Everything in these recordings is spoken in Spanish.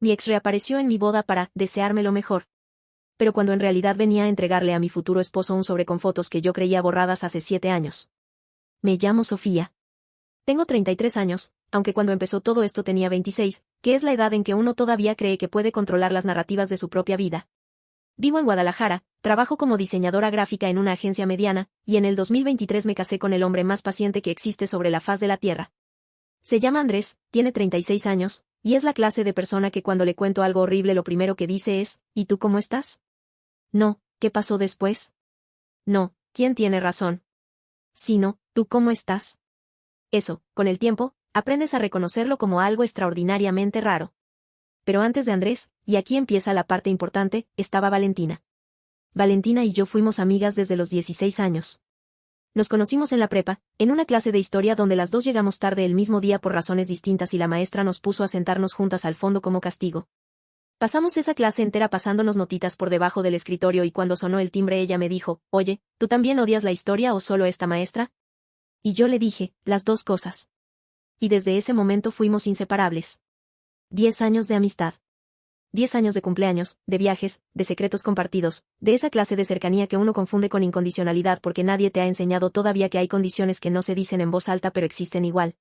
mi ex reapareció en mi boda para desearme lo mejor. Pero cuando en realidad venía a entregarle a mi futuro esposo un sobre con fotos que yo creía borradas hace 7 años. Me llamo Sofía. Tengo 33 años, aunque cuando empezó todo esto tenía 26, que es la edad en que uno todavía cree que puede controlar las narrativas de su propia vida. Vivo en Guadalajara, trabajo como diseñadora gráfica en una agencia mediana, y en el 2023 me casé con el hombre más paciente que existe sobre la faz de la tierra. Se llama Andrés, tiene 36 años, y es la clase de persona que cuando le cuento algo horrible lo primero que dice es, ¿y tú cómo estás? No, ¿qué pasó después? No, ¿quién tiene razón? Sino, ¿tú cómo estás? Eso, con el tiempo, aprendes a reconocerlo como algo extraordinariamente raro. Pero antes de Andrés, y aquí empieza la parte importante, estaba Valentina. Valentina y yo fuimos amigas desde los 16 años. Nos conocimos en la prepa, en una clase de historia donde las dos llegamos tarde el mismo día por razones distintas y la maestra nos puso a sentarnos juntas al fondo como castigo. Pasamos esa clase entera pasándonos notitas por debajo del escritorio y cuando sonó el timbre ella me dijo, oye, ¿tú también odias la historia o solo esta maestra? Y yo le dije, las dos cosas. Y desde ese momento fuimos inseparables. 10 años de amistad. 10 años de cumpleaños, de viajes, de secretos compartidos, de esa clase de cercanía que uno confunde con incondicionalidad porque nadie te ha enseñado todavía que hay condiciones que no se dicen en voz alta pero existen igual.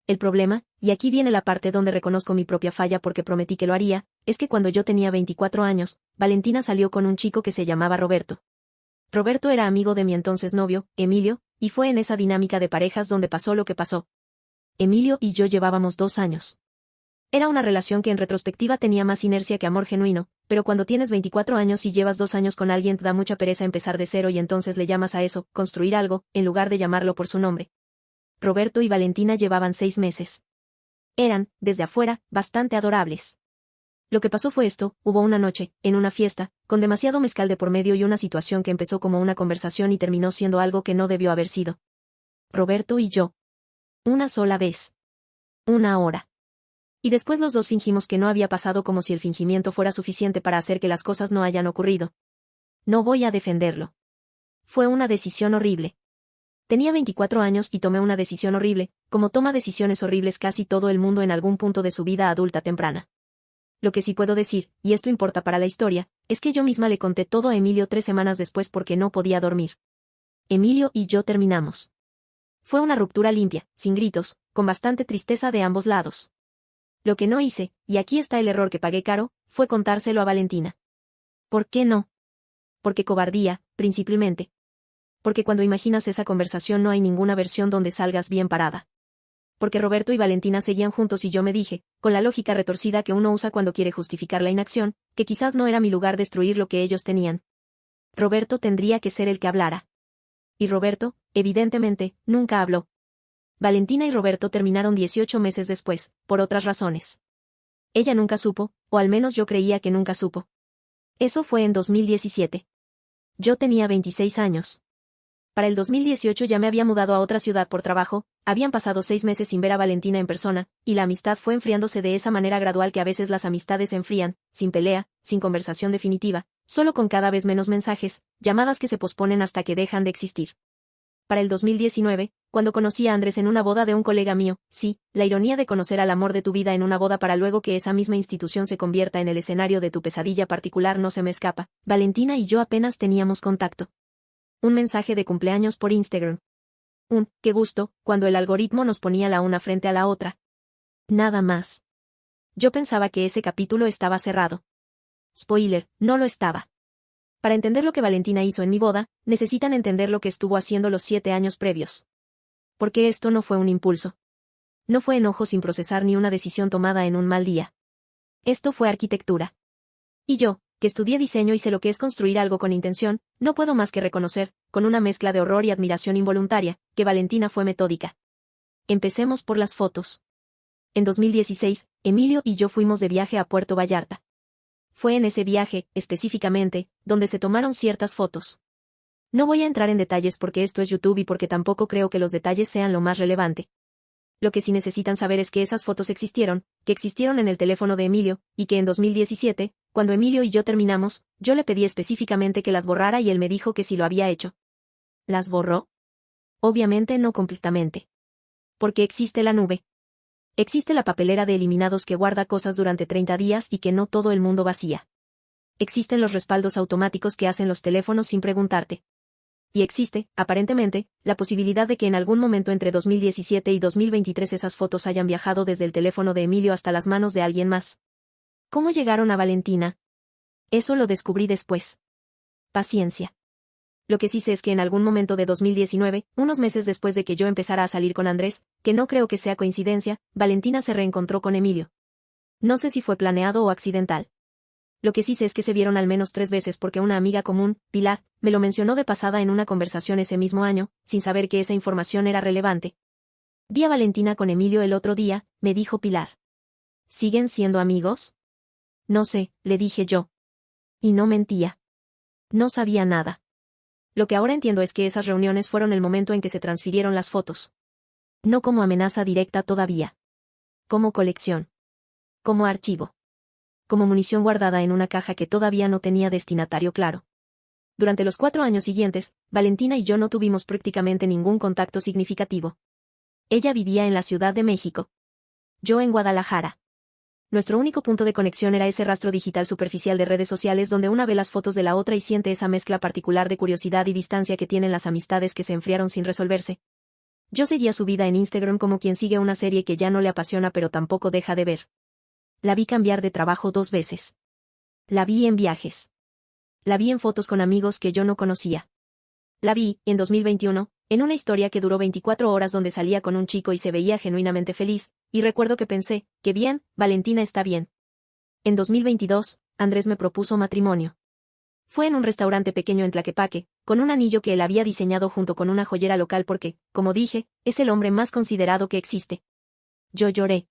El problema, y aquí viene la parte donde reconozco mi propia falla porque prometí que lo haría, es que cuando yo tenía 24 años, Valentina salió con un chico que se llamaba Roberto. Roberto era amigo de mi entonces novio, Emilio, y fue en esa dinámica de parejas donde pasó lo que pasó. Emilio y yo llevábamos 2 años. Era una relación que en retrospectiva tenía más inercia que amor genuino, pero cuando tienes 24 años y llevas 2 años con alguien te da mucha pereza empezar de cero y entonces le llamas a eso, construir algo, en lugar de llamarlo por su nombre. Roberto y Valentina llevaban 6 meses. Eran, desde afuera, bastante adorables. Lo que pasó fue esto, hubo una noche, en una fiesta, con demasiado mezcal de por medio y una situación que empezó como una conversación y terminó siendo algo que no debió haber sido. Roberto y yo. Una sola vez. 1 hora. Y después los dos fingimos que no había pasado como si el fingimiento fuera suficiente para hacer que las cosas no hayan ocurrido. No voy a defenderlo. Fue una decisión horrible. Tenía 24 años y tomé una decisión horrible, como toma decisiones horribles casi todo el mundo en algún punto de su vida adulta temprana. Lo que sí puedo decir, y esto importa para la historia, es que yo misma le conté todo a Emilio 3 semanas después porque no podía dormir. Emilio y yo terminamos. Fue una ruptura limpia, sin gritos, con bastante tristeza de ambos lados. Lo que no hice, y aquí está el error que pagué caro, fue contárselo a Valentina. ¿Por qué no? Porque cobardía, principalmente. Porque cuando imaginas esa conversación no hay ninguna versión donde salgas bien parada. Porque Roberto y Valentina seguían juntos y yo me dije, con la lógica retorcida que uno usa cuando quiere justificar la inacción, que quizás no era mi lugar destruir lo que ellos tenían. Roberto tendría que ser el que hablara. Y Roberto, evidentemente, nunca habló. Valentina y Roberto terminaron 18 meses después, por otras razones. Ella nunca supo, o al menos yo creía que nunca supo. Eso fue en 2017. Yo tenía 26 años. Para el 2018 ya me había mudado a otra ciudad por trabajo, habían pasado 6 meses sin ver a Valentina en persona, y la amistad fue enfriándose de esa manera gradual que a veces las amistades se enfrían, sin pelea, sin conversación definitiva, solo con cada vez menos mensajes, llamadas que se posponen hasta que dejan de existir. Para el 2019, cuando conocí a Andrés en una boda de un colega mío, sí, la ironía de conocer al amor de tu vida en una boda para luego que esa misma institución se convierta en el escenario de tu pesadilla particular no se me escapa, Valentina y yo apenas teníamos contacto. Un mensaje de cumpleaños por Instagram. Qué gusto, cuando el algoritmo nos ponía la una frente a la otra. Nada más. Yo pensaba que ese capítulo estaba cerrado. Spoiler, no lo estaba. Para entender lo que Valentina hizo en mi boda, necesitan entender lo que estuvo haciendo los 7 años previos. Porque esto no fue un impulso. No fue enojo sin procesar ni una decisión tomada en un mal día. Esto fue arquitectura. Y yo, que estudié diseño y sé lo que es construir algo con intención, no puedo más que reconocer, con una mezcla de horror y admiración involuntaria, que Valentina fue metódica. Empecemos por las fotos. En 2016, Emilio y yo fuimos de viaje a Puerto Vallarta. Fue en ese viaje, específicamente, donde se tomaron ciertas fotos. No voy a entrar en detalles porque esto es YouTube y porque tampoco creo que los detalles sean lo más relevante. Lo que sí necesitan saber es que esas fotos existieron, que existieron en el teléfono de Emilio, y que en 2017, cuando Emilio y yo terminamos, yo le pedí específicamente que las borrara y él me dijo que sí lo había hecho. ¿Las borró? Obviamente no completamente. Porque existe la nube. Existe la papelera de eliminados que guarda cosas durante 30 días y que no todo el mundo vacía. Existen los respaldos automáticos que hacen los teléfonos sin preguntarte. Y existe, aparentemente, la posibilidad de que en algún momento entre 2017 y 2023 esas fotos hayan viajado desde el teléfono de Emilio hasta las manos de alguien más. ¿Cómo llegaron a Valentina? Eso lo descubrí después. Paciencia. Lo que sí sé es que en algún momento de 2019, unos meses después de que yo empezara a salir con Andrés, que no creo que sea coincidencia, Valentina se reencontró con Emilio. No sé si fue planeado o accidental. Lo que sí sé es que se vieron al menos 3 veces porque una amiga común, Pilar, me lo mencionó de pasada en una conversación ese mismo año, sin saber que esa información era relevante. Vi a Valentina con Emilio el otro día, me dijo Pilar. ¿Siguen siendo amigos? No sé, le dije yo. Y no mentía. No sabía nada. Lo que ahora entiendo es que esas reuniones fueron el momento en que se transfirieron las fotos. No como amenaza directa todavía. Como colección. Como archivo. Como munición guardada en una caja que todavía no tenía destinatario claro. Durante los 4 años siguientes, Valentina y yo no tuvimos prácticamente ningún contacto significativo. Ella vivía en la Ciudad de México. Yo en Guadalajara. Nuestro único punto de conexión era ese rastro digital superficial de redes sociales donde una ve las fotos de la otra y siente esa mezcla particular de curiosidad y distancia que tienen las amistades que se enfriaron sin resolverse. Yo seguía su vida en Instagram como quien sigue una serie que ya no le apasiona pero tampoco deja de ver. La vi cambiar de trabajo 2 veces. La vi en viajes. La vi en fotos con amigos que yo no conocía. La vi, en 2021, en una historia que duró 24 horas donde salía con un chico y se veía genuinamente feliz, y recuerdo que pensé, qué bien, Valentina está bien. En 2022, Andrés me propuso matrimonio. Fue en un restaurante pequeño en Tlaquepaque, con un anillo que él había diseñado junto con una joyera local porque, como dije, es el hombre más considerado que existe. Yo lloré.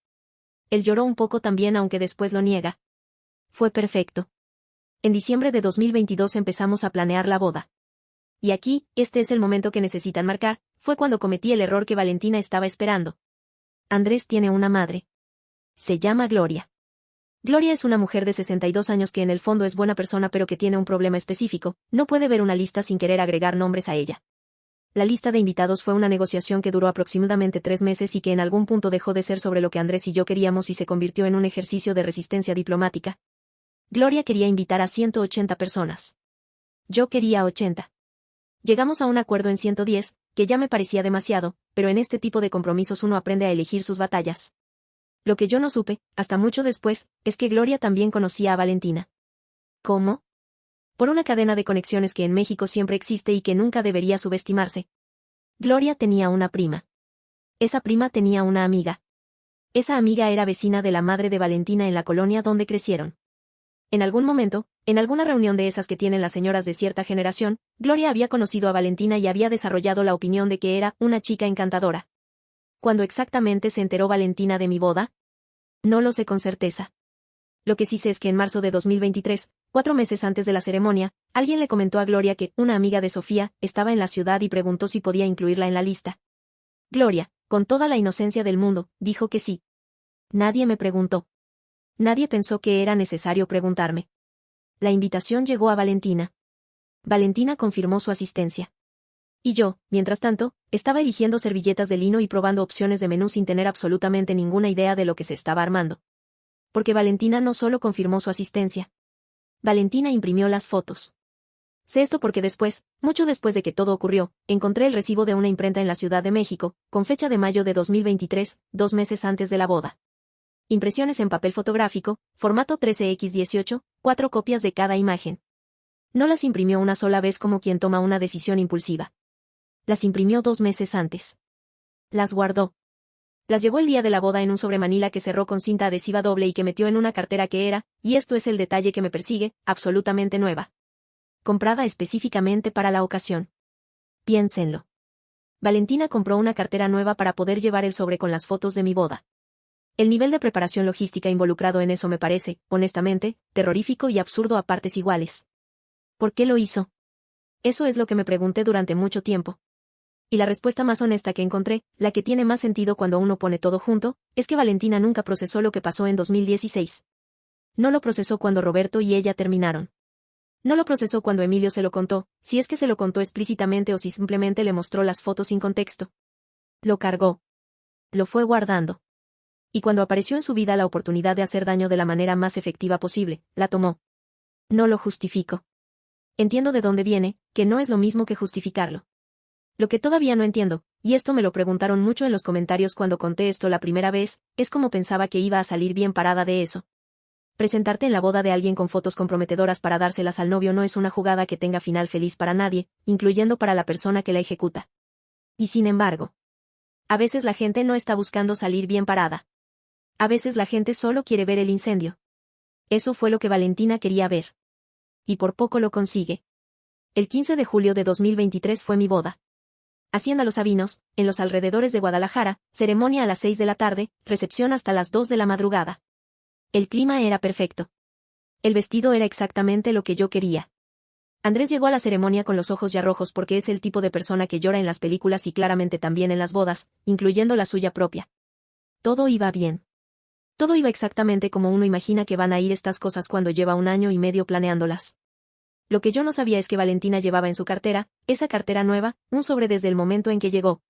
Él lloró un poco también aunque después lo niega. Fue perfecto. En diciembre de 2022 empezamos a planear la boda. Y aquí, este es el momento que necesitan marcar, fue cuando cometí el error que Valentina estaba esperando. Andrés tiene una madre. Se llama Gloria. Gloria es una mujer de 62 años que en el fondo es buena persona pero que tiene un problema específico, no puede ver una lista sin querer agregar nombres a ella. La lista de invitados fue una negociación que duró aproximadamente 3 meses y que en algún punto dejó de ser sobre lo que Andrés y yo queríamos y se convirtió en un ejercicio de resistencia diplomática. Gloria quería invitar a 180 personas. Yo quería 80. Llegamos a un acuerdo en 110, que ya me parecía demasiado, pero en este tipo de compromisos uno aprende a elegir sus batallas. Lo que yo no supe, hasta mucho después, es que Gloria también conocía a Valentina. ¿Cómo? Por una cadena de conexiones que en México siempre existe y que nunca debería subestimarse. Gloria tenía una prima. Esa prima tenía una amiga. Esa amiga era vecina de la madre de Valentina en la colonia donde crecieron. En algún momento, en alguna reunión de esas que tienen las señoras de cierta generación, Gloria había conocido a Valentina y había desarrollado la opinión de que era una chica encantadora. ¿Cuándo exactamente se enteró Valentina de mi boda? No lo sé con certeza. Lo que sí sé es que en marzo de 2023, 4 meses antes de la ceremonia, alguien le comentó a Gloria que una amiga de Sofía estaba en la ciudad y preguntó si podía incluirla en la lista. Gloria, con toda la inocencia del mundo, dijo que sí. Nadie me preguntó. Nadie pensó que era necesario preguntarme. La invitación llegó a Valentina. Valentina confirmó su asistencia. Y yo, mientras tanto, estaba eligiendo servilletas de lino y probando opciones de menú sin tener absolutamente ninguna idea de lo que se estaba armando. Porque Valentina no solo confirmó su asistencia. Valentina imprimió las fotos. Sé esto porque después, mucho después de que todo ocurrió, encontré el recibo de una imprenta en la Ciudad de México, con fecha de mayo de 2023, 2 meses antes de la boda. Impresiones en papel fotográfico, formato 13x18, 4 copias de cada imagen. No las imprimió una sola vez como quien toma una decisión impulsiva. Las imprimió 2 meses antes. Las guardó. Las llevó el día de la boda en un sobremanila que cerró con cinta adhesiva doble y que metió en una cartera que era, y esto es el detalle que me persigue, absolutamente nueva. Comprada específicamente para la ocasión. Piénsenlo. Valentina compró una cartera nueva para poder llevar el sobre con las fotos de mi boda. El nivel de preparación logística involucrado en eso me parece, honestamente, terrorífico y absurdo a partes iguales. ¿Por qué lo hizo? Eso es lo que me pregunté durante mucho tiempo. Y la respuesta más honesta que encontré, la que tiene más sentido cuando uno pone todo junto, es que Valentina nunca procesó lo que pasó en 2016. No lo procesó cuando Roberto y ella terminaron. No lo procesó cuando Emilio se lo contó, si es que se lo contó explícitamente o si simplemente le mostró las fotos sin contexto. Lo cargó. Lo fue guardando. Y cuando apareció en su vida la oportunidad de hacer daño de la manera más efectiva posible, la tomó. No lo justifico. Entiendo de dónde viene, que no es lo mismo que justificarlo. Lo que todavía no entiendo, y esto me lo preguntaron mucho en los comentarios cuando conté esto la primera vez, es cómo pensaba que iba a salir bien parada de eso. Presentarte en la boda de alguien con fotos comprometedoras para dárselas al novio no es una jugada que tenga final feliz para nadie, incluyendo para la persona que la ejecuta. Y sin embargo, a veces la gente no está buscando salir bien parada. A veces la gente solo quiere ver el incendio. Eso fue lo que Valentina quería ver. Y por poco lo consigue. El 15 de julio de 2023 fue mi boda. Hacienda Los Sabinos, en los alrededores de Guadalajara, ceremonia a las 6 de la tarde, recepción hasta las 2 de la madrugada. El clima era perfecto. El vestido era exactamente lo que yo quería. Andrés llegó a la ceremonia con los ojos ya rojos porque es el tipo de persona que llora en las películas y claramente también en las bodas, incluyendo la suya propia. Todo iba bien. Todo iba exactamente como uno imagina que van a ir estas cosas cuando lleva 1 año y medio planeándolas. Lo que yo no sabía es que Valentina llevaba en su cartera, esa cartera nueva, un sobre desde el momento en que llegó.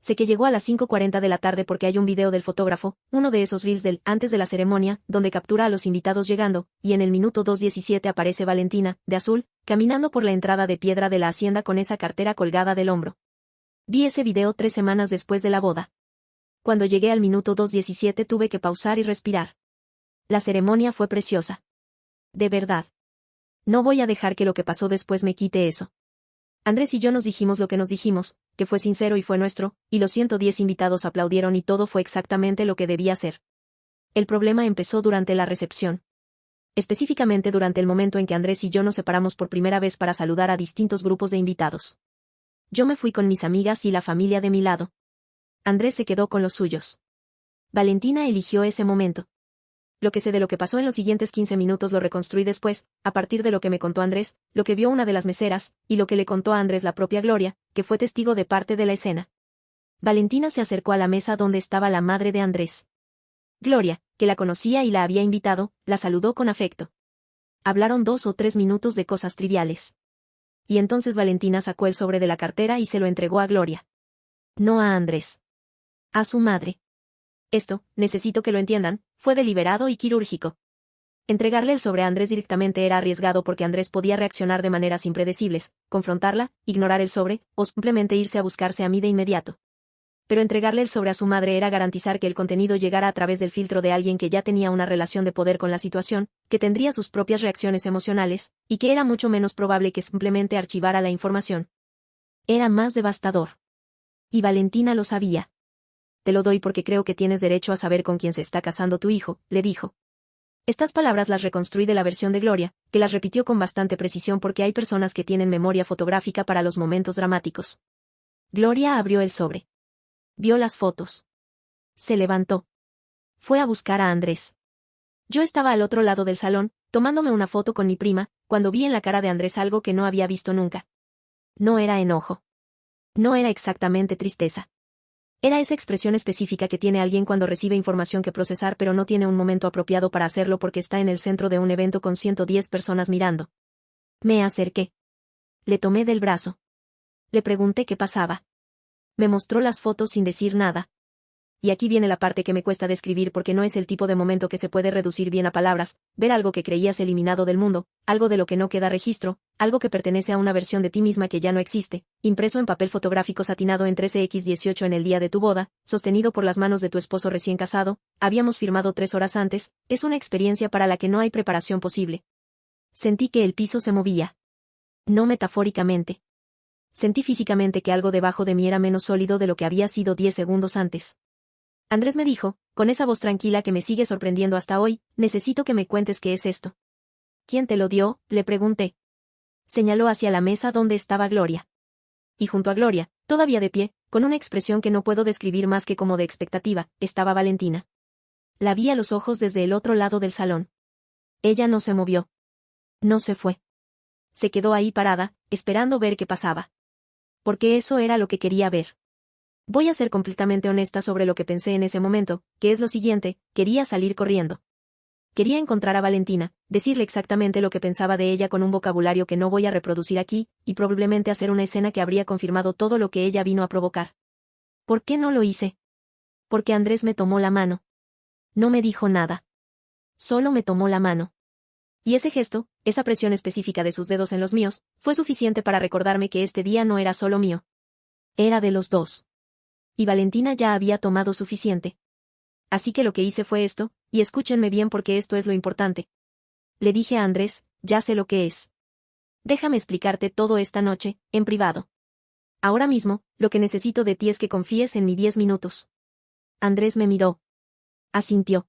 Sé que llegó a las 5:40 de la tarde porque hay un video del fotógrafo, uno de esos reels del antes de la ceremonia, donde captura a los invitados llegando, y en el minuto 2:17 aparece Valentina, de azul, caminando por la entrada de piedra de la hacienda con esa cartera colgada del hombro. Vi ese video 3 semanas después de la boda. Cuando llegué al minuto 2:17 tuve que pausar y respirar. La ceremonia fue preciosa. De verdad. No voy a dejar que lo que pasó después me quite eso. Andrés y yo nos dijimos lo que nos dijimos, que fue sincero y fue nuestro, y los 110 invitados aplaudieron y todo fue exactamente lo que debía ser. El problema empezó durante la recepción. Específicamente durante el momento en que Andrés y yo nos separamos por primera vez para saludar a distintos grupos de invitados. Yo me fui con mis amigas y la familia de mi lado. Andrés se quedó con los suyos. Valentina eligió ese momento. Lo que sé de lo que pasó en los siguientes 15 minutos lo reconstruí después, a partir de lo que me contó Andrés, lo que vio una de las meseras, y lo que le contó a Andrés la propia Gloria, que fue testigo de parte de la escena. Valentina se acercó a la mesa donde estaba la madre de Andrés. Gloria, que la conocía y la había invitado, la saludó con afecto. Hablaron 2 o 3 minutos de cosas triviales. Y entonces Valentina sacó el sobre de la cartera y se lo entregó a Gloria. No a Andrés. A su madre. Esto, necesito que lo entiendan, fue deliberado y quirúrgico. Entregarle el sobre a Andrés directamente era arriesgado porque Andrés podía reaccionar de maneras impredecibles, confrontarla, ignorar el sobre, o simplemente irse a buscarse a mí de inmediato. Pero entregarle el sobre a su madre era garantizar que el contenido llegara a través del filtro de alguien que ya tenía una relación de poder con la situación, que tendría sus propias reacciones emocionales, y que era mucho menos probable que simplemente archivara la información. Era más devastador. Y Valentina lo sabía. Te lo doy porque creo que tienes derecho a saber con quién se está casando tu hijo, le dijo. Estas palabras las reconstruí de la versión de Gloria, que las repitió con bastante precisión porque hay personas que tienen memoria fotográfica para los momentos dramáticos. Gloria abrió el sobre. Vio las fotos. Se levantó. Fue a buscar a Andrés. Yo estaba al otro lado del salón, tomándome una foto con mi prima, cuando vi en la cara de Andrés algo que no había visto nunca. No era enojo. No era exactamente tristeza. Era esa expresión específica que tiene alguien cuando recibe información que procesar pero no tiene un momento apropiado para hacerlo porque está en el centro de un evento con 110 personas mirando. Me acerqué. Le tomé del brazo. Le pregunté qué pasaba. Me mostró las fotos sin decir nada. Y aquí viene la parte que me cuesta describir porque no es el tipo de momento que se puede reducir bien a palabras, ver algo que creías eliminado del mundo, algo de lo que no queda registro, algo que pertenece a una versión de ti misma que ya no existe, impreso en papel fotográfico satinado en 13x18 en el día de tu boda, sostenido por las manos de tu esposo recién casado, habíamos firmado 3 horas antes, es una experiencia para la que no hay preparación posible. Sentí que el piso se movía. No metafóricamente. Sentí físicamente que algo debajo de mí era menos sólido de lo que había sido 10 segundos antes. Andrés me dijo, con esa voz tranquila que me sigue sorprendiendo hasta hoy, necesito que me cuentes qué es esto. ¿Quién te lo dio?, le pregunté. Señaló hacia la mesa donde estaba Gloria. Y junto a Gloria, todavía de pie, con una expresión que no puedo describir más que como de expectativa, estaba Valentina. La vi a los ojos desde el otro lado del salón. Ella no se movió. No se fue. Se quedó ahí parada, esperando ver qué pasaba. Porque eso era lo que quería ver. Voy a ser completamente honesta sobre lo que pensé en ese momento, que es lo siguiente: quería salir corriendo. Quería encontrar a Valentina, decirle exactamente lo que pensaba de ella con un vocabulario que no voy a reproducir aquí, y probablemente hacer una escena que habría confirmado todo lo que ella vino a provocar. ¿Por qué no lo hice? Porque Andrés me tomó la mano. No me dijo nada. Solo me tomó la mano. Y ese gesto, esa presión específica de sus dedos en los míos, fue suficiente para recordarme que este día no era solo mío. Era de los dos. Y Valentina ya había tomado suficiente. Así que lo que hice fue esto, y escúchenme bien porque esto es lo importante. Le dije a Andrés, ya sé lo que es. Déjame explicarte todo esta noche, en privado. Ahora mismo, lo que necesito de ti es que confíes en mí 10 minutos. Andrés me miró. Asintió.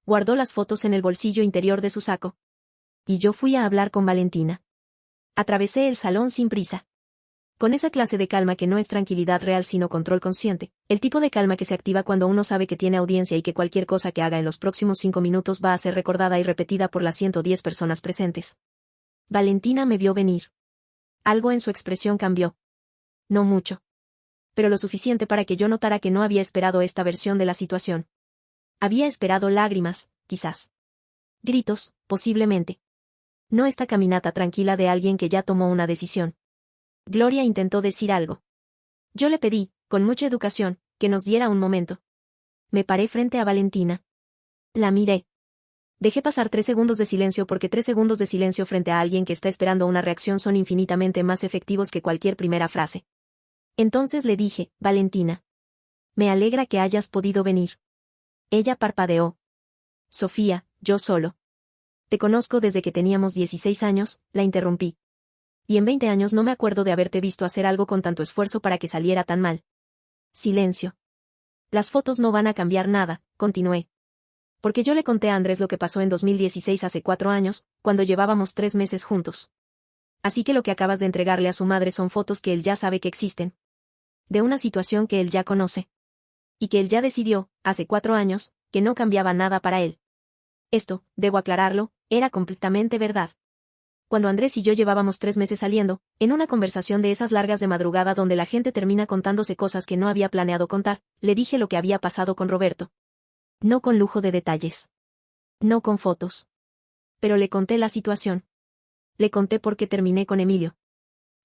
Guardó las fotos en el bolsillo interior de su saco. Y yo fui a hablar con Valentina. Atravesé el salón sin prisa. Con esa clase de calma que no es tranquilidad real sino control consciente, el tipo de calma que se activa cuando uno sabe que tiene audiencia y que cualquier cosa que haga en los próximos 5 minutos va a ser recordada y repetida por las 110 personas presentes. Valentina me vio venir. Algo en su expresión cambió. No mucho. Pero lo suficiente para que yo notara que no había esperado esta versión de la situación. Había esperado lágrimas, quizás. Gritos, posiblemente. No esta caminata tranquila de alguien que ya tomó una decisión. Gloria intentó decir algo. Yo le pedí, con mucha educación, que nos diera un momento. Me paré frente a Valentina. La miré. Dejé pasar 3 segundos de silencio porque 3 segundos de silencio frente a alguien que está esperando una reacción son infinitamente más efectivos que cualquier primera frase. Entonces le dije, Valentina. Me alegra que hayas podido venir. Ella parpadeó. Sofía, yo solo. Te conozco desde que teníamos 16 años, la interrumpí. Y en 20 años no me acuerdo de haberte visto hacer algo con tanto esfuerzo para que saliera tan mal. Silencio. Las fotos no van a cambiar nada, continué. Porque yo le conté a Andrés lo que pasó en 2016 hace 4 años, cuando llevábamos 3 meses juntos. Así que lo que acabas de entregarle a su madre son fotos que él ya sabe que existen. De una situación que él ya conoce. Y que él ya decidió, hace 4 años, que no cambiaba nada para él. Esto, debo aclararlo, era completamente verdad. Cuando Andrés y yo llevábamos 3 meses saliendo, en una conversación de esas largas de madrugada donde la gente termina contándose cosas que no había planeado contar, le dije lo que había pasado con Roberto. No con lujo de detalles. No con fotos. Pero le conté la situación. Le conté por qué terminé con Emilio.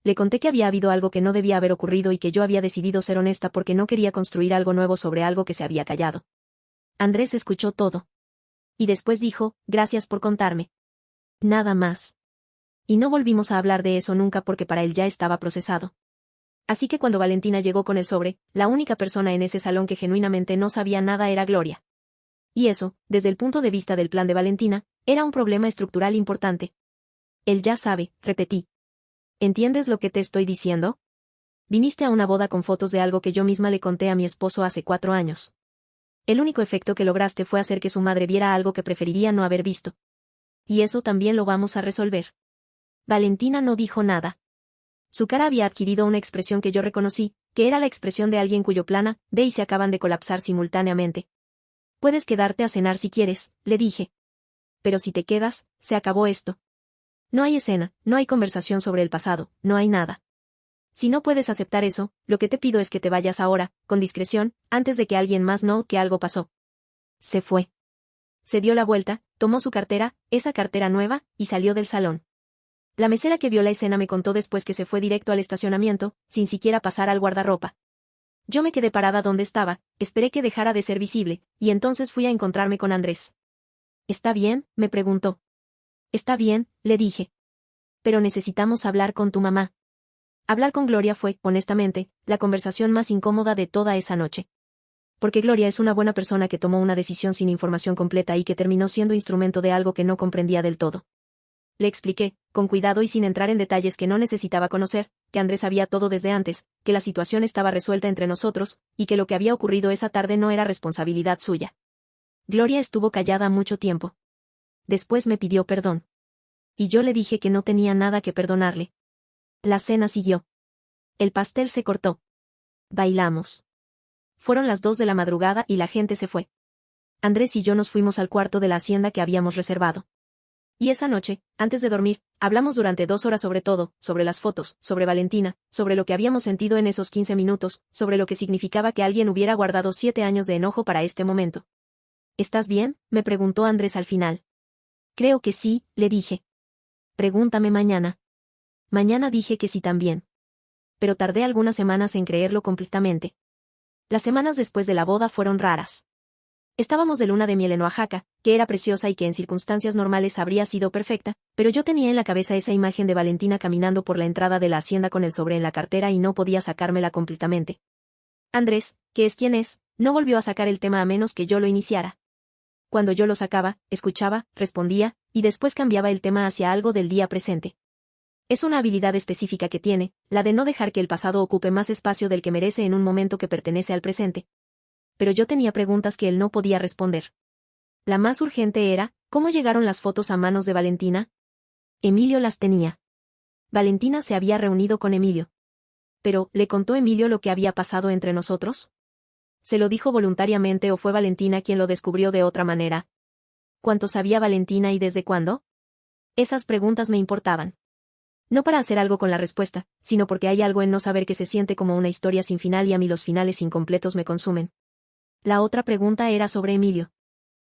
Le conté que había habido algo que no debía haber ocurrido y que yo había decidido ser honesta porque no quería construir algo nuevo sobre algo que se había callado. Andrés escuchó todo. Y después dijo, gracias por contarme. Nada más. Y no volvimos a hablar de eso nunca porque para él ya estaba procesado. Así que cuando Valentina llegó con el sobre, la única persona en ese salón que genuinamente no sabía nada era Gloria. Y eso, desde el punto de vista del plan de Valentina, era un problema estructural importante. Él ya sabe, repetí. ¿Entiendes lo que te estoy diciendo? Viniste a una boda con fotos de algo que yo misma le conté a mi esposo hace 4 años. El único efecto que lograste fue hacer que su madre viera algo que preferiría no haber visto. Y eso también lo vamos a resolver. Valentina no dijo nada. Su cara había adquirido una expresión que yo reconocí, que era la expresión de alguien cuyo plan A, B y C acaban de colapsar simultáneamente. Puedes quedarte a cenar si quieres, le dije. Pero si te quedas, se acabó esto. No hay escena, no hay conversación sobre el pasado, no hay nada. Si no puedes aceptar eso, lo que te pido es que te vayas ahora, con discreción, antes de que alguien más note que algo pasó. Se fue. Se dio la vuelta, tomó su cartera, esa cartera nueva, y salió del salón. La mesera que vio la escena me contó después que se fue directo al estacionamiento, sin siquiera pasar al guardarropa. Yo me quedé parada donde estaba, esperé que dejara de ser visible, y entonces fui a encontrarme con Andrés. ¿Está bien?, me preguntó. Está bien, le dije. Pero necesitamos hablar con tu mamá. Hablar con Gloria fue, honestamente, la conversación más incómoda de toda esa noche. Porque Gloria es una buena persona que tomó una decisión sin información completa y que terminó siendo instrumento de algo que no comprendía del todo. Le expliqué, con cuidado y sin entrar en detalles que no necesitaba conocer, que Andrés sabía todo desde antes, que la situación estaba resuelta entre nosotros, y que lo que había ocurrido esa tarde no era responsabilidad suya. Gloria estuvo callada mucho tiempo. Después me pidió perdón. Y yo le dije que no tenía nada que perdonarle. La cena siguió. El pastel se cortó. Bailamos. Fueron las 2 de la madrugada y la gente se fue. Andrés y yo nos fuimos al cuarto de la hacienda que habíamos reservado. Y esa noche, antes de dormir, hablamos durante 2 horas sobre todo, sobre las fotos, sobre Valentina, sobre lo que habíamos sentido en esos 15 minutos, sobre lo que significaba que alguien hubiera guardado 7 años de enojo para este momento. ¿Estás bien?, me preguntó Andrés al final. Creo que sí, le dije. Pregúntame mañana. Mañana dije que sí también. Pero tardé algunas semanas en creerlo completamente. Las semanas después de la boda fueron raras. Estábamos de luna de miel en Oaxaca, que era preciosa y que en circunstancias normales habría sido perfecta, pero yo tenía en la cabeza esa imagen de Valentina caminando por la entrada de la hacienda con el sobre en la cartera y no podía sacármela completamente. Andrés, que es quien es, no volvió a sacar el tema a menos que yo lo iniciara. Cuando yo lo sacaba, escuchaba, respondía, y después cambiaba el tema hacia algo del día presente. Es una habilidad específica que tiene, la de no dejar que el pasado ocupe más espacio del que merece en un momento que pertenece al presente. Pero yo tenía preguntas que él no podía responder. La más urgente era, ¿cómo llegaron las fotos a manos de Valentina? Emilio las tenía. Valentina se había reunido con Emilio. Pero, ¿le contó Emilio lo que había pasado entre nosotros? ¿Se lo dijo voluntariamente o fue Valentina quien lo descubrió de otra manera? ¿Cuánto sabía Valentina y desde cuándo? Esas preguntas me importaban. No para hacer algo con la respuesta, sino porque hay algo en no saber que se siente como una historia sin final y a mí los finales incompletos me consumen. La otra pregunta era sobre Emilio.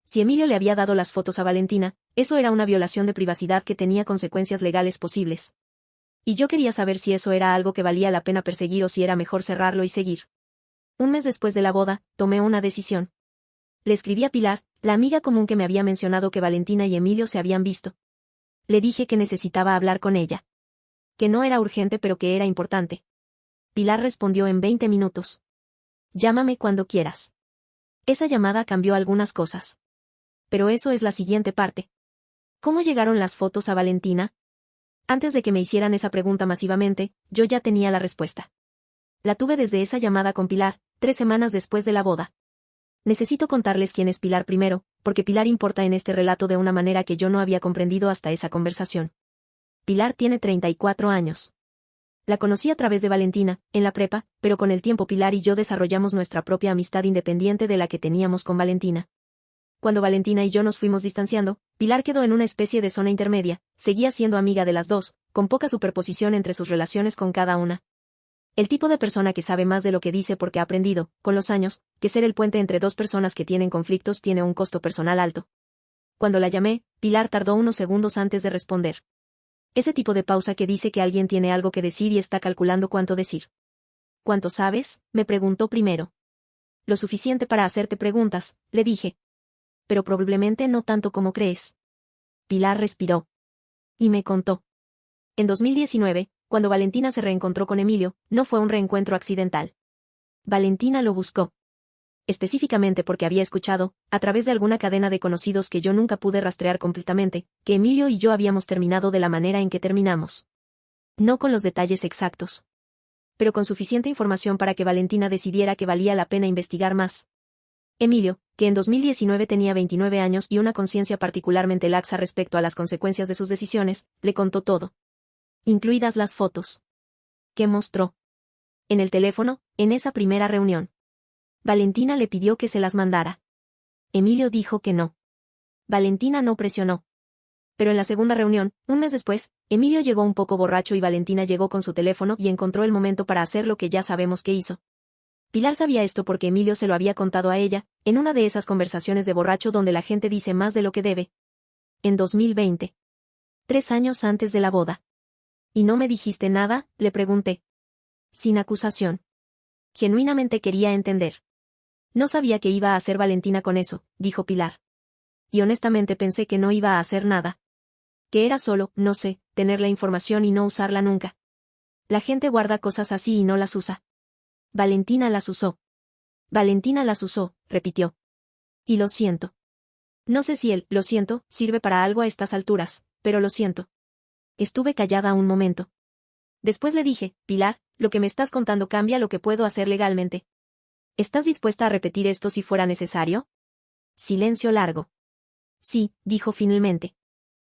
Si Emilio le había dado las fotos a Valentina, eso era una violación de privacidad que tenía consecuencias legales posibles. Y yo quería saber si eso era algo que valía la pena perseguir o si era mejor cerrarlo y seguir. Un mes después de la boda, tomé una decisión. Le escribí a Pilar, la amiga común que me había mencionado que Valentina y Emilio se habían visto. Le dije que necesitaba hablar con ella. Que no era urgente pero que era importante. Pilar respondió en 20 minutos. Llámame cuando quieras. Esa llamada cambió algunas cosas. Pero eso es la siguiente parte. ¿Cómo llegaron las fotos a Valentina? Antes de que me hicieran esa pregunta masivamente, yo ya tenía la respuesta. La tuve desde esa llamada con Pilar, 3 semanas después de la boda. Necesito contarles quién es Pilar primero, porque Pilar importa en este relato de una manera que yo no había comprendido hasta esa conversación. Pilar tiene 34 años. La conocí a través de Valentina, en la prepa, pero con el tiempo Pilar y yo desarrollamos nuestra propia amistad independiente de la que teníamos con Valentina. Cuando Valentina y yo nos fuimos distanciando, Pilar quedó en una especie de zona intermedia, seguía siendo amiga de las dos, con poca superposición entre sus relaciones con cada una. El tipo de persona que sabe más de lo que dice porque ha aprendido, con los años, que ser el puente entre dos personas que tienen conflictos tiene un costo personal alto. Cuando la llamé, Pilar tardó unos segundos antes de responder. Ese tipo de pausa que dice que alguien tiene algo que decir y está calculando cuánto decir. ¿Cuánto sabes?, me preguntó primero. Lo suficiente para hacerte preguntas, le dije. Pero probablemente no tanto como crees. Pilar respiró. Y me contó. En 2019, cuando Valentina se reencontró con Emilio, no fue un reencuentro accidental. Valentina lo buscó. Específicamente porque había escuchado, a través de alguna cadena de conocidos que yo nunca pude rastrear completamente, que Emilio y yo habíamos terminado de la manera en que terminamos. No con los detalles exactos. Pero con suficiente información para que Valentina decidiera que valía la pena investigar más. Emilio, que en 2019 tenía 29 años y una conciencia particularmente laxa respecto a las consecuencias de sus decisiones, le contó todo. Incluidas las fotos. ¿Qué mostró? En el teléfono, en esa primera reunión. Valentina le pidió que se las mandara. Emilio dijo que no. Valentina no presionó. Pero en la segunda reunión, un mes después, Emilio llegó un poco borracho y Valentina llegó con su teléfono y encontró el momento para hacer lo que ya sabemos que hizo. Pilar sabía esto porque Emilio se lo había contado a ella, en una de esas conversaciones de borracho donde la gente dice más de lo que debe. En 2020. 3 años antes de la boda. ¿Y no me dijiste nada?, le pregunté. Sin acusación. Genuinamente quería entender. No sabía qué iba a hacer Valentina con eso, dijo Pilar. Y honestamente pensé que no iba a hacer nada. Que era solo, no sé, tener la información y no usarla nunca. La gente guarda cosas así y no las usa. Valentina las usó. Valentina las usó, repitió. Y lo siento. No sé si lo siento, sirve para algo a estas alturas, pero lo siento. Estuve callada un momento. Después le dije, Pilar, lo que me estás contando cambia lo que puedo hacer legalmente. ¿Estás dispuesta a repetir esto si fuera necesario? Silencio largo. Sí, dijo finalmente.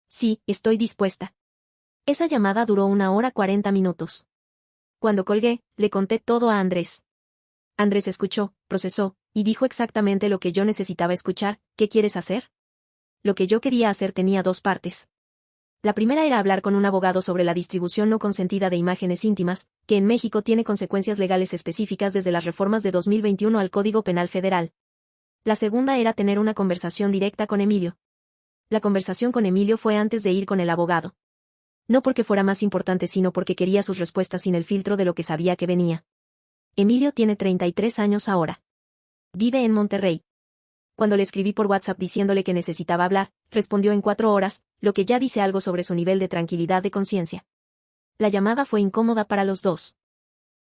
Sí, estoy dispuesta. Esa llamada duró 1 hora 40 minutos. Cuando colgué, le conté todo a Andrés. Andrés escuchó, procesó, y dijo exactamente lo que yo necesitaba escuchar. ¿Qué quieres hacer? Lo que yo quería hacer tenía 2 partes. La primera era hablar con un abogado sobre la distribución no consentida de imágenes íntimas, que en México tiene consecuencias legales específicas desde las reformas de 2021 al Código Penal Federal. La segunda era tener una conversación directa con Emilio. La conversación con Emilio fue antes de ir con el abogado. No porque fuera más importante sino porque quería sus respuestas sin el filtro de lo que sabía que venía. Emilio tiene 33 años ahora. Vive en Monterrey. Cuando le escribí por WhatsApp diciéndole que necesitaba hablar, respondió en 4 horas, lo que ya dice algo sobre su nivel de tranquilidad de conciencia. La llamada fue incómoda para los dos.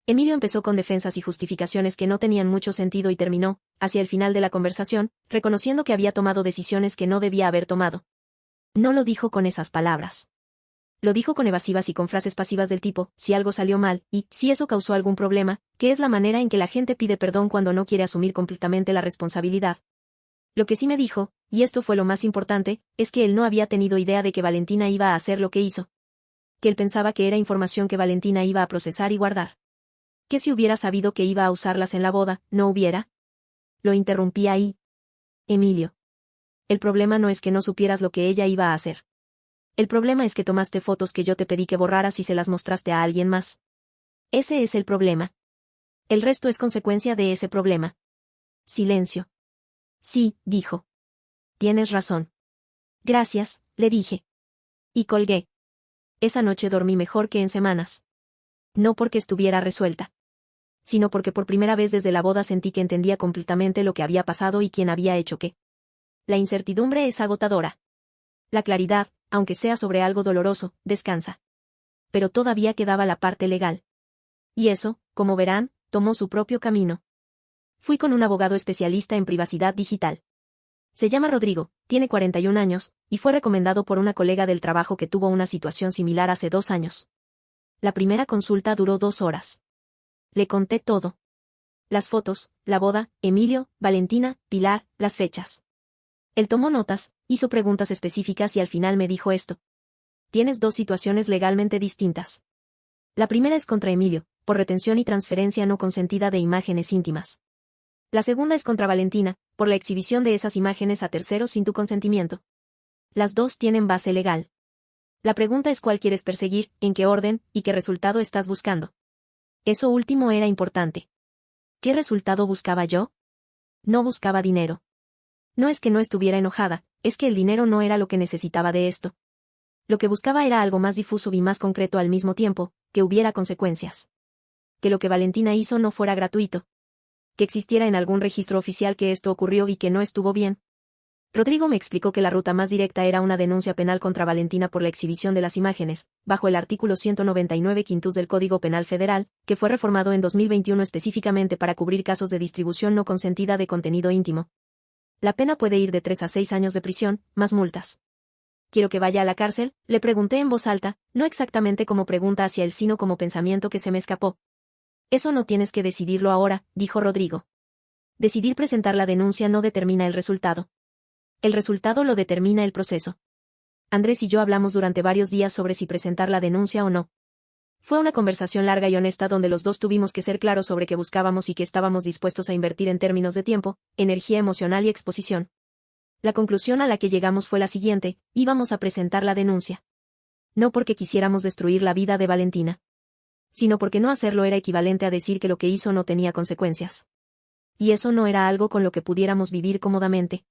Emilio empezó con defensas y justificaciones que no tenían mucho sentido y terminó, hacia el final de la conversación, reconociendo que había tomado decisiones que no debía haber tomado. No lo dijo con esas palabras. Lo dijo con evasivas y con frases pasivas del tipo, si algo salió mal, y, si eso causó algún problema, que es la manera en que la gente pide perdón cuando no quiere asumir completamente la responsabilidad. Lo que sí me dijo, y esto fue lo más importante, es que él no había tenido idea de que Valentina iba a hacer lo que hizo. Que él pensaba que era información que Valentina iba a procesar y guardar. Que si hubiera sabido que iba a usarlas en la boda, ¿no hubiera? Lo interrumpí ahí. Emilio. El problema no es que no supieras lo que ella iba a hacer. El problema es que tomaste fotos que yo te pedí que borraras y se las mostraste a alguien más. Ese es el problema. El resto es consecuencia de ese problema. Silencio. Sí, dijo. Tienes razón. Gracias, le dije. Y colgué. Esa noche dormí mejor que en semanas. No porque estuviera resuelta, sino porque por primera vez desde la boda sentí que entendía completamente lo que había pasado y quién había hecho qué. La incertidumbre es agotadora. La claridad, aunque sea sobre algo doloroso, descansa. Pero todavía quedaba la parte legal. Y eso, como verán, tomó su propio camino. Fui con un abogado especialista en privacidad digital. Se llama Rodrigo, tiene 41 años, y fue recomendado por una colega del trabajo que tuvo una situación similar hace 2 años. La primera consulta duró 2 horas. Le conté todo. Las fotos, la boda, Emilio, Valentina, Pilar, las fechas. Él tomó notas, hizo preguntas específicas y al final me dijo esto. Tienes 2 situaciones legalmente distintas. La primera es contra Emilio, por retención y transferencia no consentida de imágenes íntimas. La segunda es contra Valentina, por la exhibición de esas imágenes a terceros sin tu consentimiento. Las 2 tienen base legal. La pregunta es cuál quieres perseguir, en qué orden, y qué resultado estás buscando. Eso último era importante. ¿Qué resultado buscaba yo? No buscaba dinero. No es que no estuviera enojada, es que el dinero no era lo que necesitaba de esto. Lo que buscaba era algo más difuso y más concreto al mismo tiempo, que hubiera consecuencias. Que lo que Valentina hizo no fuera gratuito. Que existiera en algún registro oficial que esto ocurrió y que no estuvo bien. Rodrigo me explicó que la ruta más directa era una denuncia penal contra Valentina por la exhibición de las imágenes, bajo el artículo 199 quintus del Código Penal Federal, que fue reformado en 2021 específicamente para cubrir casos de distribución no consentida de contenido íntimo. La pena puede ir de 3 a 6 años de prisión, más multas. ¿Quiero que vaya a la cárcel?, le pregunté en voz alta, no exactamente como pregunta hacia él sino como pensamiento que se me escapó. Eso no tienes que decidirlo ahora, dijo Rodrigo. Decidir presentar la denuncia no determina el resultado. El resultado lo determina el proceso. Andrés y yo hablamos durante varios días sobre si presentar la denuncia o no. Fue una conversación larga y honesta donde los dos tuvimos que ser claros sobre qué buscábamos y qué estábamos dispuestos a invertir en términos de tiempo, energía emocional y exposición. La conclusión a la que llegamos fue la siguiente: íbamos a presentar la denuncia. No porque quisiéramos destruir la vida de Valentina, sino porque no hacerlo era equivalente a decir que lo que hizo no tenía consecuencias. Y eso no era algo con lo que pudiéramos vivir cómodamente.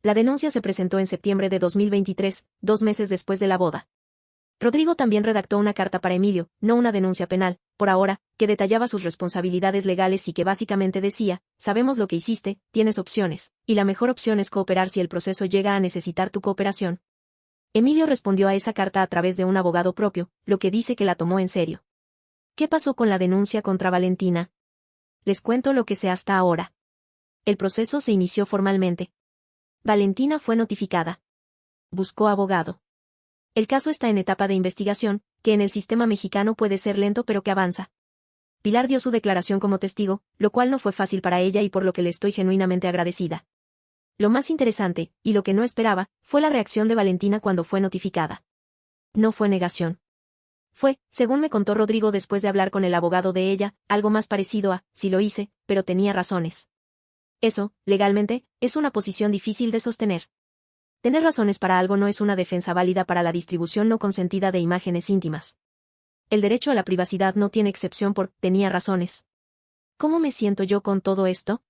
La denuncia se presentó en septiembre de 2023, 2 meses después de la boda. Rodrigo también redactó una carta para Emilio, no una denuncia penal, por ahora, que detallaba sus responsabilidades legales y que básicamente decía: sabemos lo que hiciste, tienes opciones, y la mejor opción es cooperar si el proceso llega a necesitar tu cooperación. Emilio respondió a esa carta a través de un abogado propio, lo que dice que la tomó en serio. ¿Qué pasó con la denuncia contra Valentina? Les cuento lo que sé hasta ahora. El proceso se inició formalmente. Valentina fue notificada. Buscó abogado. El caso está en etapa de investigación, que en el sistema mexicano puede ser lento pero que avanza. Pilar dio su declaración como testigo, lo cual no fue fácil para ella y por lo que le estoy genuinamente agradecida. Lo más interesante, y lo que no esperaba, fue la reacción de Valentina cuando fue notificada. No fue negación. Fue, según me contó Rodrigo después de hablar con el abogado de ella, algo más parecido a: sí lo hice, pero tenía razones. Eso, legalmente, es una posición difícil de sostener. Tener razones para algo no es una defensa válida para la distribución no consentida de imágenes íntimas. El derecho a la privacidad no tiene excepción por «tenía razones». ¿Cómo me siento yo con todo esto?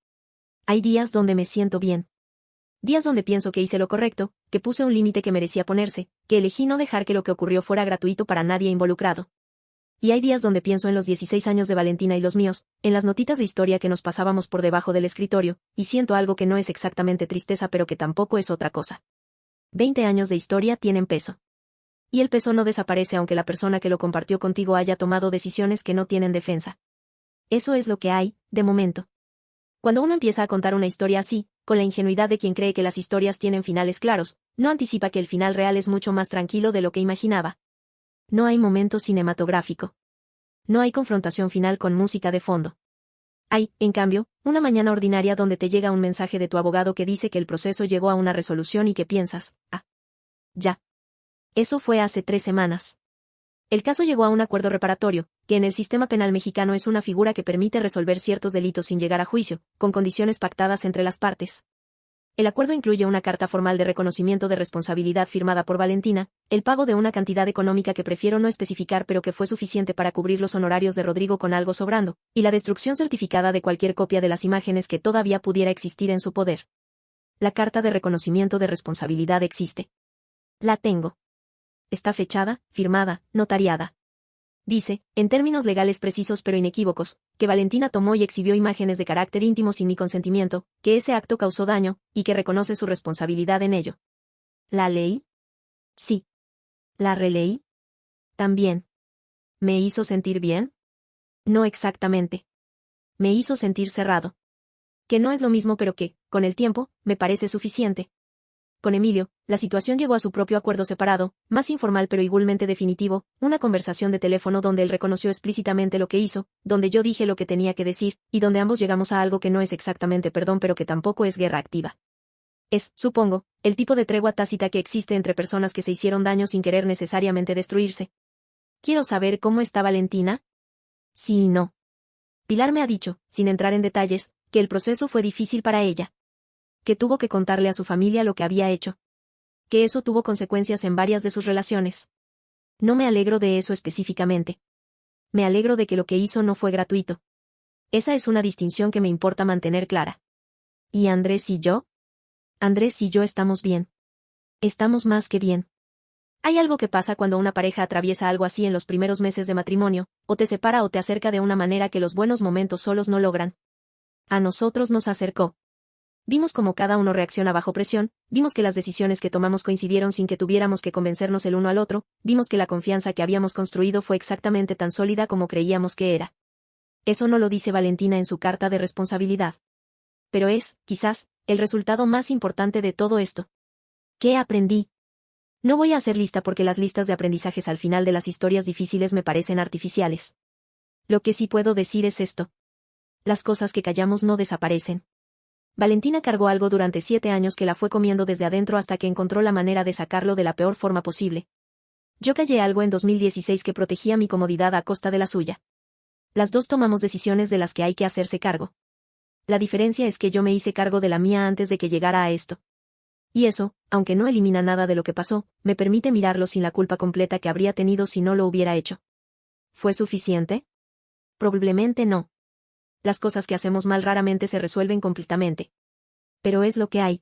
Hay días donde me siento bien. Días donde pienso que hice lo correcto, que puse un límite que merecía ponerse, que elegí no dejar que lo que ocurrió fuera gratuito para nadie involucrado. Y hay días donde pienso en los 16 años de Valentina y los míos, en las notitas de historia que nos pasábamos por debajo del escritorio, y siento algo que no es exactamente tristeza pero que tampoco es otra cosa. 20 años de historia tienen peso. Y el peso no desaparece aunque la persona que lo compartió contigo haya tomado decisiones que no tienen defensa. Eso es lo que hay, de momento. Cuando uno empieza a contar una historia así, con la ingenuidad de quien cree que las historias tienen finales claros, no anticipa que el final real es mucho más tranquilo de lo que imaginaba. No hay momento cinematográfico. No hay confrontación final con música de fondo. Hay, en cambio, una mañana ordinaria donde te llega un mensaje de tu abogado que dice que el proceso llegó a una resolución y que piensas, ya. Eso fue hace 3 semanas. El caso llegó a un acuerdo reparatorio, que en el sistema penal mexicano es una figura que permite resolver ciertos delitos sin llegar a juicio, con condiciones pactadas entre las partes. El acuerdo incluye una carta formal de reconocimiento de responsabilidad firmada por Valentina, el pago de una cantidad económica que prefiero no especificar pero que fue suficiente para cubrir los honorarios de Rodrigo con algo sobrando, y la destrucción certificada de cualquier copia de las imágenes que todavía pudiera existir en su poder. La carta de reconocimiento de responsabilidad existe. La tengo. Está fechada, firmada, notariada. Dice, en términos legales precisos pero inequívocos, que Valentina tomó y exhibió imágenes de carácter íntimo sin mi consentimiento, que ese acto causó daño, y que reconoce su responsabilidad en ello. ¿La leí? Sí. ¿La releí? También. ¿Me hizo sentir bien? No exactamente. Me hizo sentir cerrado. Que no es lo mismo pero que, con el tiempo, me parece suficiente. Con Emilio, la situación llegó a su propio acuerdo separado, más informal pero igualmente definitivo, una conversación de teléfono donde él reconoció explícitamente lo que hizo, donde yo dije lo que tenía que decir, y donde ambos llegamos a algo que no es exactamente perdón pero que tampoco es guerra activa. Es, supongo, el tipo de tregua tácita que existe entre personas que se hicieron daño sin querer necesariamente destruirse. Quiero saber cómo está Valentina. Sí y no. Pilar me ha dicho, sin entrar en detalles, que el proceso fue difícil para ella. Que tuvo que contarle a su familia lo que había hecho. Que eso tuvo consecuencias en varias de sus relaciones. No me alegro de eso específicamente. Me alegro de que lo que hizo no fue gratuito. Esa es una distinción que me importa mantener clara. ¿Y Andrés y yo? Andrés y yo estamos bien. Estamos más que bien. Hay algo que pasa cuando una pareja atraviesa algo así en los primeros meses de matrimonio, o te separa o te acerca de una manera que los buenos momentos solos no logran. A nosotros nos acercó. Vimos cómo cada uno reacciona bajo presión, vimos que las decisiones que tomamos coincidieron sin que tuviéramos que convencernos el uno al otro, vimos que la confianza que habíamos construido fue exactamente tan sólida como creíamos que era. Eso no lo dice Valentina en su carta de responsabilidad. Pero es, quizás, el resultado más importante de todo esto. ¿Qué aprendí? No voy a hacer lista porque las listas de aprendizajes al final de las historias difíciles me parecen artificiales. Lo que sí puedo decir es esto. Las cosas que callamos no desaparecen. Valentina cargó algo durante 7 años que la fue comiendo desde adentro hasta que encontró la manera de sacarlo de la peor forma posible. Yo callé algo en 2016 que protegía mi comodidad a costa de la suya. Las dos tomamos decisiones de las que hay que hacerse cargo. La diferencia es que yo me hice cargo de la mía antes de que llegara a esto. Y eso, aunque no elimina nada de lo que pasó, me permite mirarlo sin la culpa completa que habría tenido si no lo hubiera hecho. ¿Fue suficiente? Probablemente no. Las cosas que hacemos mal raramente se resuelven completamente. Pero es lo que hay.